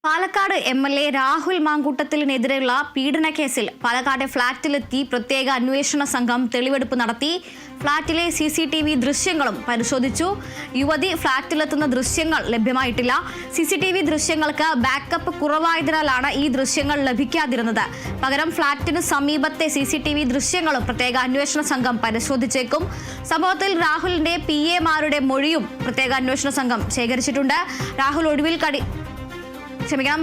Palakkad MLA. Rahul മാങ്കൂട്ടത്തിലിനെതിരെയുള്ള പീഡനക്കേസിൽ പാലക്കാട്ടെ ഫ്ളാറ്റിലെത്തി പ്രത്യേക അന്വേഷണ സംഘം തെളിവെടുപ്പ് നടത്തി. ഫ്ളാറ്റിലെ CCTV ദൃശ്യങ്ങളും പരിശോധിച്ചു. യുവതി ഫ്ളാറ്റിലെത്തുന്ന ദൃശ്യങ്ങൾ ലഭ്യമായിട്ടില്ല. CCTV ദൃശ്യങ്ങൾക്ക് ബാക്കപ്പ് കുറവായതിനാലാണ് ഈ ദൃശ്യങ്ങൾ ലഭിക്കാതിരുന്നത്. പകരം ഫ്ളാറ്റിന് സമീപത്തെ CCTV ദൃശ്യങ്ങളും പ്രത്യേക അന്വേഷണ സംഘം പരിശോധിച്ചേക്കും. സംഭവത്തിൽ രാഹുലിന്റെ PA മാരുടെ മൊഴിയും പ്രത്യേക അന്വേഷണ സംഘം ശേഖരിച്ചിട്ടുണ്ട്. രാഹുൽ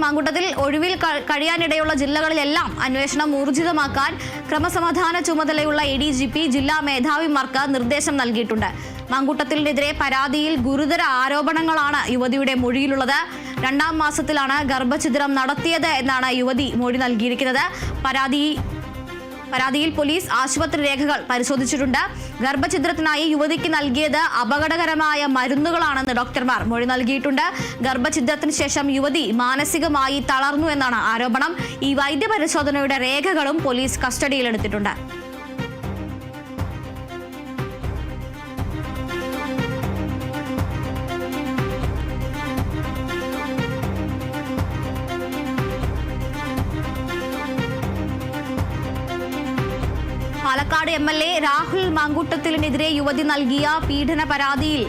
മാങ്കൂട്ടത്തിൽ ഒഴിവിൽ കഴിയാനിടയുള്ള ജില്ലകളിലെല്ലാം അന്വേഷണം ഊർജിതമാക്കാൻ ക്രമസമാധാന ചുമതലയുള്ള ADGP ജില്ലാ മേധാവിമാർക്ക് നിർദ്ദേശം നൽകിയിട്ടുണ്ട്. മാങ്കൂട്ടത്തിനെതിരെ പരാതിയിൽ ഗുരുതര ആരോപണങ്ങളാണ് യുവതിയുടെ മൊഴിയിലുള്ളത്. 2ാം മാസത്തിലാണ് ഗർഭഛിദ്രം നടത്തിയത് എന്നാണ് യുവതി മൊഴി നൽകിയിരിക്കുന്നത്. പരാതിയിൽ പോലീസ് ആശുപത്രി രേഖകൾ പരിശോധിച്ചിട്ടുണ്ട്. ഗർഭഛിദ്രത്തിനായി യുവതിക്ക് നൽകിയത് അപകടകരമായ മരുന്നുകളാണെന്ന് ഡോക്ടർമാർ മൊഴി നൽകിയിട്ടുണ്ട്. ഗർഭഛിദ്രത്തിന് ശേഷം യുവതി മാനസികമായി തളർന്നു എന്നാണ് ആരോപണം. ഈ വൈദ്യപരിശോധനയുടെ രേഖകളും പോലീസ് കസ്റ്റഡിയിലെടുത്തിട്ടുണ്ട്. പാലക്കാട് MLA രാഹുൽ മാങ്കൂട്ടത്തിലിനെതിരെ യുവതി നൽകിയ പീഡന പരാതിയിൽ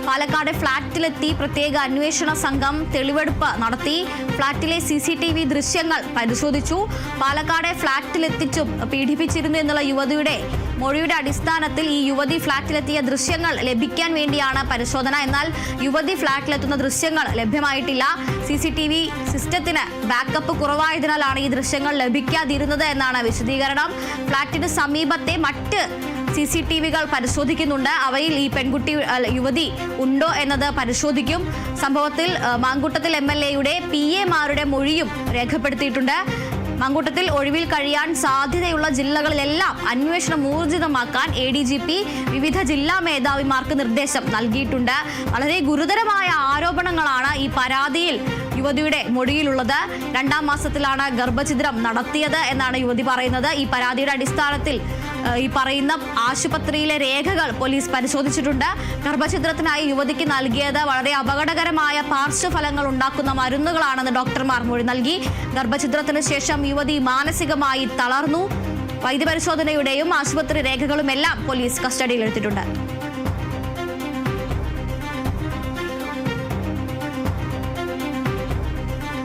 പാലക്കാട് ഫ്ളാറ്റിലെത്തി പ്രത്യേക അന്വേഷണ സംഘം തെളിവെടുപ്പ് നടത്തി. ഫ്ളാറ്റിലെ CCTV ദൃശ്യങ്ങൾ പരിശോധിച്ചു. പാലക്കാട് ഫ്ളാറ്റിലെത്തിച്ചും പീഡിപ്പിച്ചിരുന്നു എന്നുള്ള യുവതിയുടെ മൊഴിയുടെ അടിസ്ഥാനത്തിൽ ഈ യുവതി ഫ്ളാറ്റിലെത്തിയ ദൃശ്യങ്ങൾ ലഭിക്കാൻ വേണ്ടിയാണ് പരിശോധന. എന്നാൽ യുവതി ഫ്ളാറ്റിലെത്തുന്ന ദൃശ്യങ്ങൾ ലഭ്യമായിട്ടില്ല. CCTV സിസ്റ്റത്തിന് ബാക്കപ്പ് കുറവായതിനാലാണ് ഈ ദൃശ്യങ്ങൾ ലഭിക്കാതിരുന്നത് എന്നാണ് വിശദീകരണം. ഫ്ളാറ്റിന് സമീപത്തെ മറ്റ് CCTVകൾ പരിശോധിക്കുന്നുണ്ട്. അവയിൽ ഈ യുവതി ഉണ്ടോ എന്നത് പരിശോധിക്കും. സംഭവത്തിൽ മാങ്കൂട്ടത്തിൽ MLA-യുടെ PA-മാരുടെ മൊഴിയും രേഖപ്പെടുത്തിയിട്ടുണ്ട്. മാങ്കൂട്ടത്തിൽ ഒഴിവിൽ കഴിയാൻ സാധ്യതയുള്ള ജില്ലകളിലെല്ലാം അന്വേഷണം ഊർജിതമാക്കാൻ ADGP വിവിധ ജില്ലാ മേധാവിമാർക്ക് നിർദ്ദേശം നൽകിയിട്ടുണ്ട്. വളരെ ഗുരുതരമായ ആരോപണങ്ങളാണ് ഈ പരാതിയിൽ യുവതിയുടെ മൊഴിയിലുള്ളത്. 2ാം മാസത്തിലാണ് ഗർഭഛിദ്രം നടത്തിയത് എന്നാണ് യുവതി പറയുന്നത്. ഈ പരാതിയുടെ അടിസ്ഥാനത്തിൽ ഈ പറയുന്ന ആശുപത്രിയിലെ രേഖകൾ പോലീസ് പരിശോധിച്ചിട്ടുണ്ട്. ഗർഭഛിദ്രത്തിനായി യുവതിക്ക് നൽകിയത് വളരെ അപകടകരമായ പാർശ്വഫലങ്ങൾ ഉണ്ടാക്കുന്ന മരുന്നുകളാണെന്ന് ഡോക്ടർമാർ മൊഴി നൽകി. ഗർഭഛിദ്രത്തിന് ശേഷം യുവതി മാനസികമായി തളർന്നു. വൈദ്യപരിശോധനയുടെയും ആശുപത്രി രേഖകളുമെല്ലാം പോലീസ് കസ്റ്റഡിയിലെടുത്തിട്ടുണ്ട്.